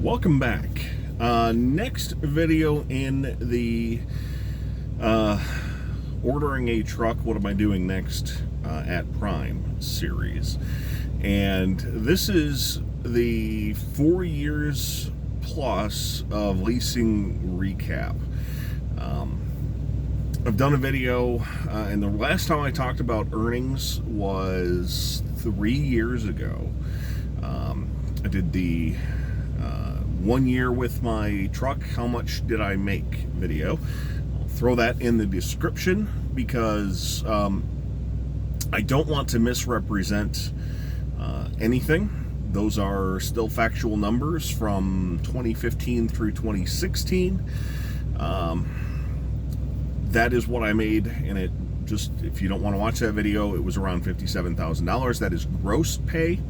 Welcome back. Next video in the ordering a truck, what am I doing next at Prime series. And this is the 4 years plus of leasing recap. I've done a video, and the last time I talked about earnings was 3 years ago. I did the 1 year with my truck, how much did I make video. I'll throw that in the description because I don't want to misrepresent anything. Those are still factual numbers from 2015 through 2016. That is what I made, and it just, if you don't want to watch that video, it was around $57,000. That is gross pay.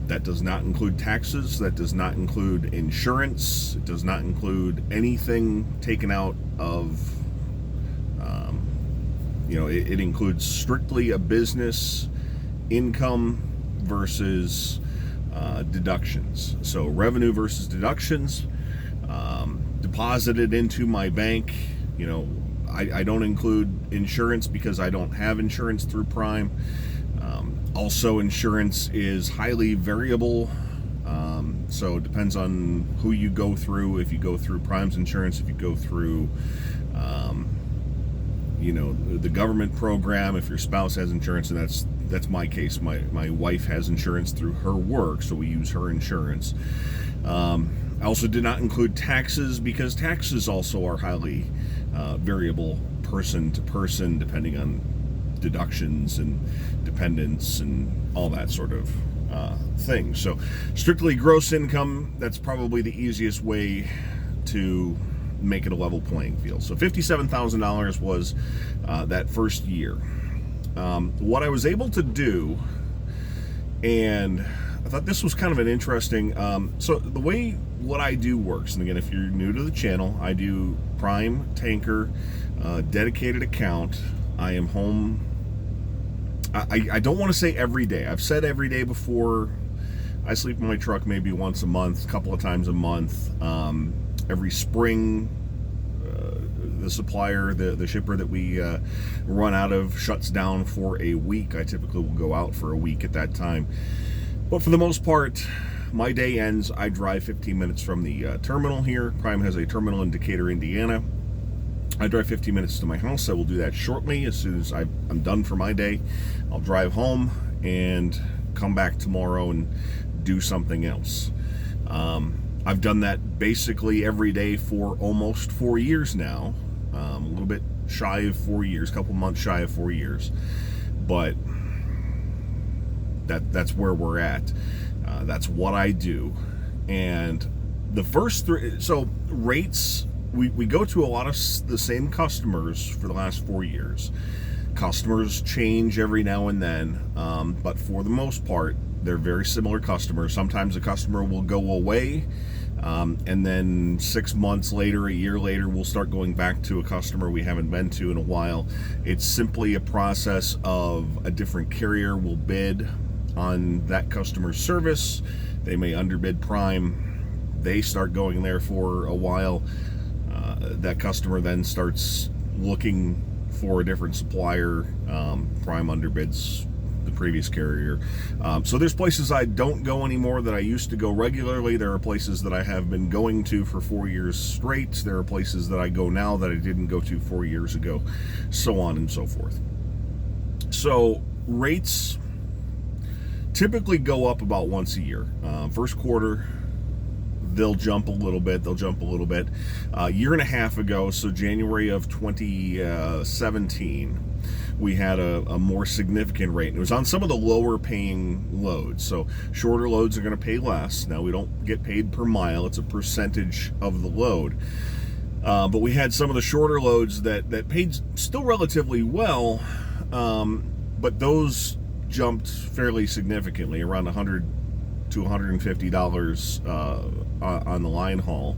That does not include taxes. That does not include insurance. It does not include anything taken out of, it includes strictly a business income versus deductions. So revenue versus deductions, deposited into my bank. I don't include insurance because I don't have insurance through Prime. Also, insurance is highly variable, so it depends on who you go through. If you go through Prime's insurance, if you go through, the government program, if your spouse has insurance, and that's my case. My wife has insurance through her work, so we use her insurance. I also did not include taxes because taxes also are highly variable person to person, depending on deductions and dependents and all that sort of thing. So strictly gross income, that's probably the easiest way to make it a level playing field. So $57,000 was that first year. What I was able to do, and I thought this was kind of an interesting, so the way what I do works, and again, if you're new to the channel, I do Prime Tanker, dedicated account. I am home, I don't want to say every day. I've said every day before. I sleep in my truck maybe once a month, a couple of times a month. Every spring, the supplier, the shipper that we run out of shuts down for a week. I typically will go out for a week at that time. But for the most part, my day ends, I drive 15 minutes from the terminal here. Prime has a terminal in Decatur, Indiana. I drive 15 minutes to my house. I will do that shortly. As soon as I'm done for my day, I'll drive home and come back tomorrow and do something else. I've done that basically every day for almost 4 years now. A little bit shy of 4 years, a couple months shy of 4 years. But that's where we're at. That's what I do. And the first three, so rates, we go to a lot of the same customers for the last 4 years. Customers change every now and then, but for the most part, they're very similar customers. Sometimes a customer will go away, and then 6 months later, a year later, we'll start going back to a customer we haven't been to in a while. It's simply a process of a different carrier will bid on that customer's service. They may underbid Prime. They start going there for a while. That customer then starts looking for a different supplier. Prime underbids the previous carrier. So there's places I don't go anymore that I used to go regularly. There are places that I have been going to for 4 years straight. There are places that I go now that I didn't go to 4 years ago, so on and so forth. So rates typically go up about once a year. First quarter, they'll jump a little bit. A year and a half ago, so January of 2017, we had a more significant rate. It was on some of the lower paying loads. So shorter loads are going to pay less. Now, we don't get paid per mile. It's a percentage of the load. But we had some of the shorter loads that paid still relatively well, but those jumped fairly significantly, around $100 to $150 on the line haul.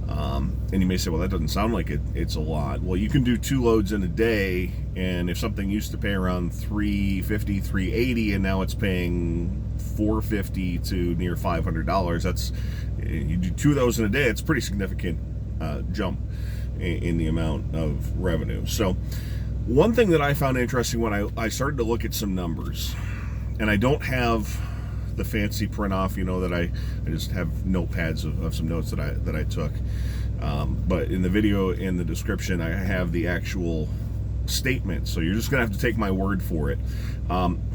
And you may say, well, that doesn't sound like it's a lot. Well, you can do 2 loads in a day, and if something used to pay around $350, $380, and now it's paying $450 to near $500. That's, you do 2 of those in a day, it's a pretty significant jump in the amount of revenue. So one thing that I found interesting when I started to look at some numbers, and I don't have the fancy print off, that I just have notepads of some notes that I took, but in the video, in the description, I have the actual statement, so you're just gonna have to take my word for it.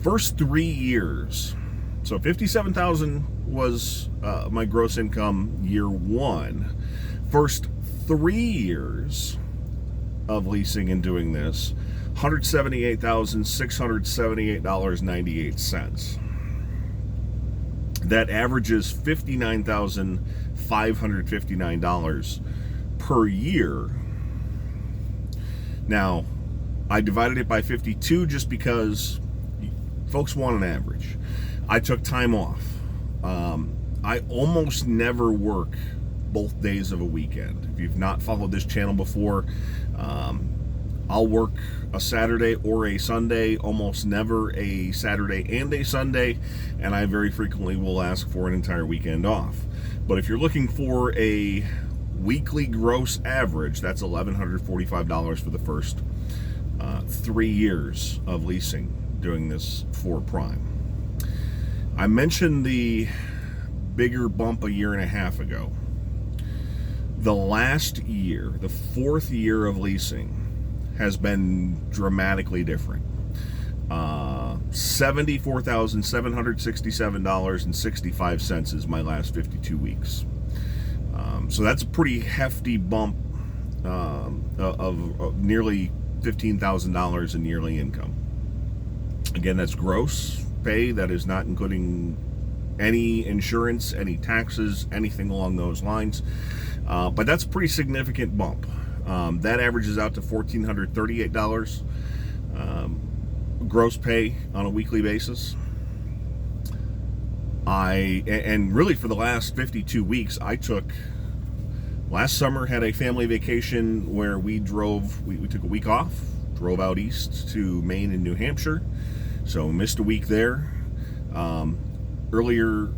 First 3 years, so $57,000 was my gross income year 1. First 3 years of leasing and doing this, $178,678.98. That averages $59,559 per year. Now, I divided it by 52 just because folks want an average. I took time off. I almost never work both days of a weekend. If you've not followed this channel before, I'll work a Saturday or a Sunday, almost never a Saturday and a Sunday, and I very frequently will ask for an entire weekend off. But if you're looking for a weekly gross average, that's $1,145 for the first 3 years of leasing doing this for Prime. I mentioned the bigger bump a year and a half ago. The last year, the 4th year of leasing, has been dramatically different. $74,767.65 is my last 52 weeks. So that's a pretty hefty bump of nearly $15,000 in yearly income. Again, that's gross pay. That is not including any insurance, any taxes, anything along those lines. But that's a pretty significant bump. That averages out to $1,438 gross pay on a weekly basis. And really for the last 52 weeks, I took, last summer had a family vacation where we took a week off, drove out east to Maine and New Hampshire, so missed a week there. Earlier,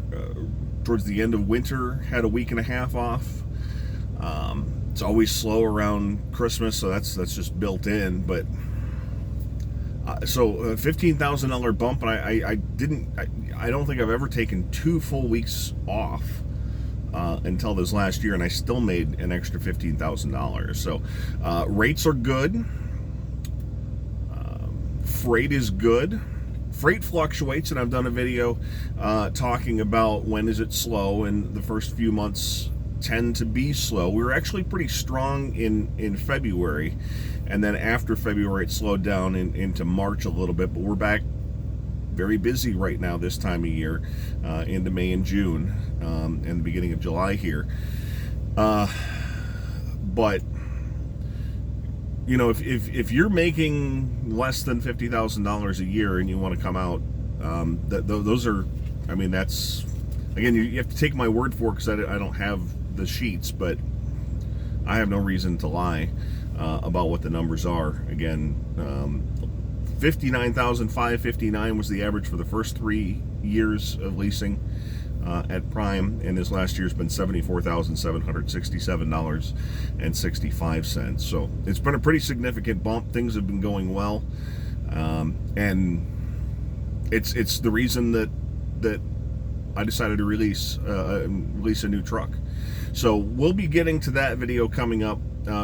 towards the end of winter, had a week and a half off. It's always slow around Christmas, so that's just built in. But so a $15,000 bump, and I don't think I've ever taken 2 full weeks off until this last year, and I still made an extra $15,000. So rates are good. Freight is good. Freight fluctuates, and I've done a video talking about when is it slow, and the first few months tend to be slow. We were actually pretty strong in February, and then after February it slowed down into March a little bit, but we're back very busy right now this time of year, into May and June, and the beginning of July here. But if you're making less than $50,000 a year and you want to come out, those are, that's, again, you have to take my word for it because I don't have the sheets, but I have no reason to lie about what the numbers are. Again, $59,559 was the average for the first 3 years of leasing at Prime, and this last year's been $74,767.65. So it's been a pretty significant bump. Things have been going well, and it's the reason that I decided to release a new truck. So we'll be getting to that video coming up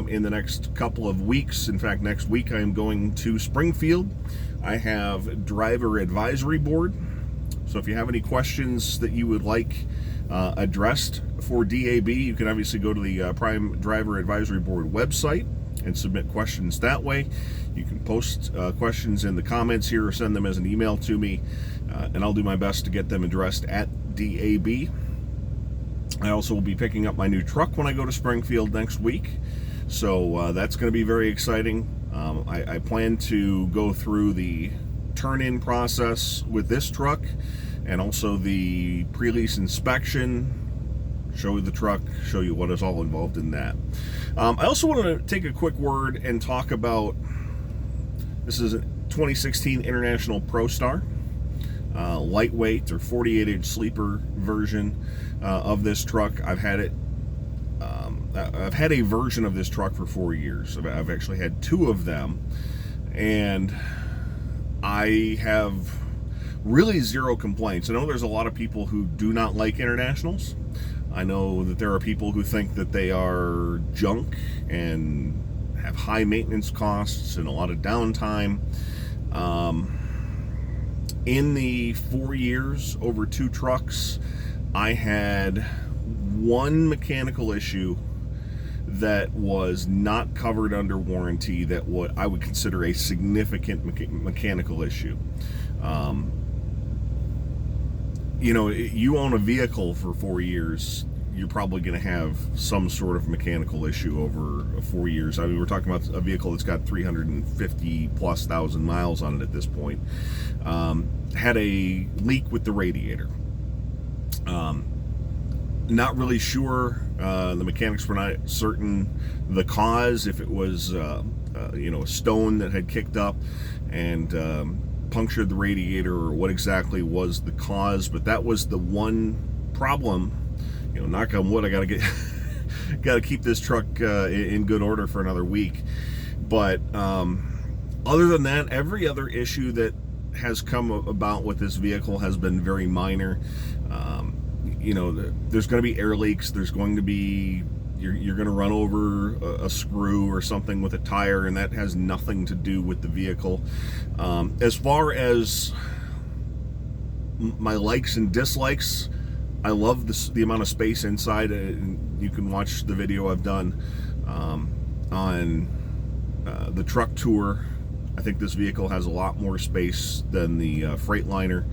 in the next couple of weeks. In fact, next week I am going to Springfield. I have driver advisory board. So if you have any questions that you would like addressed for DAB, you can obviously go to the Prime Driver Advisory Board website and submit questions that way. You can post questions in the comments here or send them as an email to me, and I'll do my best to get them addressed at DAB. I also will be picking up my new truck when I go to Springfield next week, so that's going to be very exciting. I plan to go through the turn-in process with this truck and also the pre-lease inspection, show you the truck, show you what is all involved in that. I also want to take a quick word and talk about, this is a 2016 International Pro Star. lightweight or 48-inch sleeper version of this truck. I've had it. I've had a version of this truck for 4 years. I've actually had two of them, and I have really zero complaints. I know there's a lot of people who do not like Internationals. I know that there are people who think that they are junk and have high maintenance costs and a lot of downtime. In the 4 years over two trucks, I had one mechanical issue that was not covered under warranty, that what I would consider a significant mechanical issue. You own a vehicle for 4 years, you're probably going to have some sort of mechanical issue over 4 years. I mean, we're talking about a vehicle that's got 350 plus thousand miles on it at this point. Had a leak with the radiator. Not really sure. The mechanics were not certain the cause, if it was a stone that had kicked up and punctured the radiator, or what exactly was the cause. But that was the one problem. Knock on wood, I gotta keep this truck in good order for another week. But other than that, every other issue that has come about with this vehicle has been very minor. There's going to be air leaks. There's going to be, you're going to run over a screw or something with a tire, and that has nothing to do with the vehicle. As far as my likes and dislikes, I love the amount of space inside. You can watch the video I've done on the truck tour. I think this vehicle has a lot more space than the Freightliner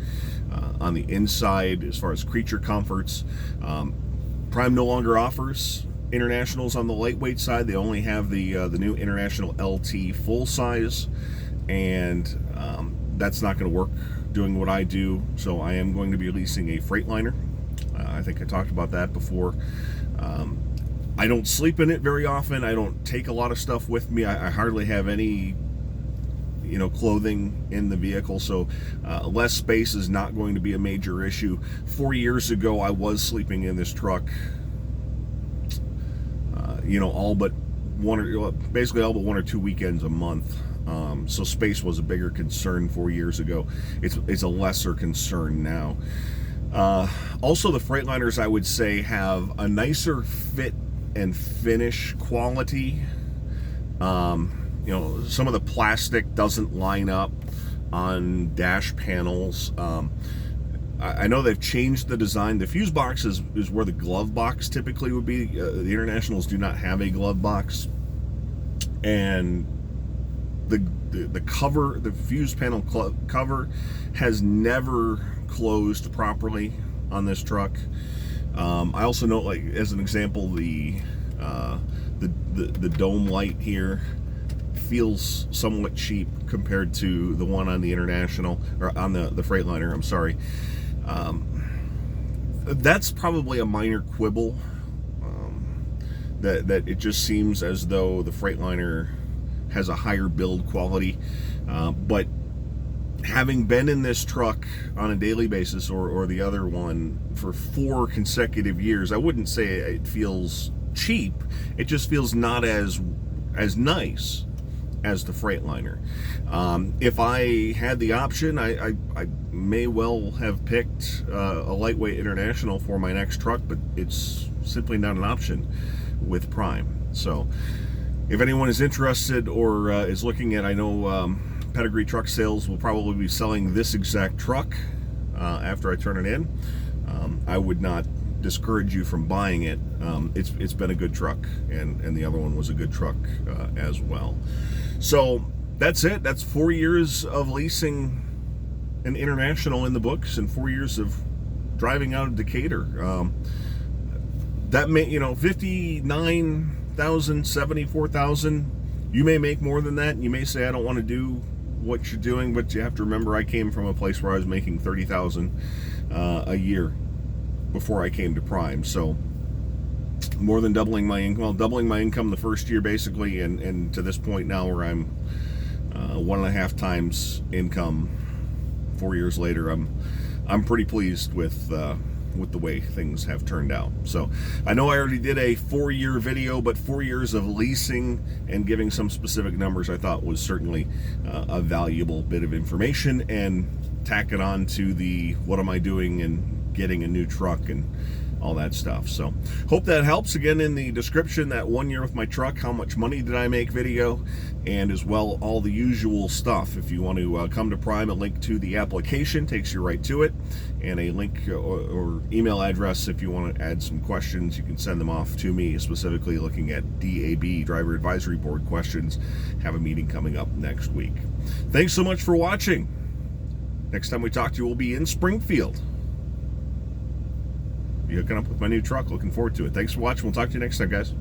on the inside as far as creature comforts. Prime no longer offers Internationals on the lightweight side. They only have the new International LT full size, and that's not going to work doing what I do. So I am going to be leasing a Freightliner. I think I talked about that before. I don't sleep in it very often. I don't take a lot of stuff with me. I hardly have any clothing in the vehicle, so less space is not going to be a major issue. 4 years ago, I was sleeping in this truck, all but basically all but 1 or 2 weekends a month. So space was a bigger concern 4 years ago. It's a lesser concern now. Also, the Freightliners, I would say, have a nicer fit and finish quality. Some of the plastic doesn't line up on dash panels. I know they've changed the design. The fuse box is where the glove box typically would be. The Internationals do not have a glove box, and the cover, the fuse panel cover, has never closed properly on this truck. I also note, like as an example, the dome light here feels somewhat cheap compared to the one on the International, or on the Freightliner, I'm sorry. That's probably a minor quibble, that it just seems as though the Freightliner has a higher build quality. But having been in this truck on a daily basis, or the other one, for 4 consecutive years, I wouldn't say it feels cheap. It just feels not as nice as the Freightliner. If I had the option, I may well have picked a lightweight International for my next truck, but it's simply not an option with Prime. So if anyone is interested or is looking at, I know Pedigree Truck Sales will probably be selling this exact truck after I turn it in. I would not discourage you from buying it. It's been a good truck, and the other one was a good truck as well. So that's it. That's 4 years of leasing an International in the books, and 4 years of driving out of Decatur. That may, 59,000, 74,000. You may make more than that. You may say, I don't want to do what you're doing, but you have to remember, I came from a place where I was making 30,000 a year before I came to Prime. So more than doubling my income. Well, doubling my income the first year, basically, and to this point now where I'm 1.5 times income 4 years later, I'm pretty pleased with the way things have turned out. So I know I already did a 4-year video, but 4 years of leasing and giving some specific numbers I thought was certainly a valuable bit of information, and tack it on to the what am I doing and getting a new truck and all that stuff. So hope that helps. Again, in the description, that 1 year with my truck, how much money did I make video, and as well all the usual stuff. If you want to come to Prime, a link to the application takes you right to it, and a link or email address if you want to add some questions. You can send them off to me, specifically looking at DAB, Driver Advisory Board questions. Have a meeting coming up next week. Thanks so much for watching. Next time we talk to you, we'll be in Springfield. Be hooking up with my new truck. Looking forward to it. Thanks for watching. We'll talk to you next time, guys.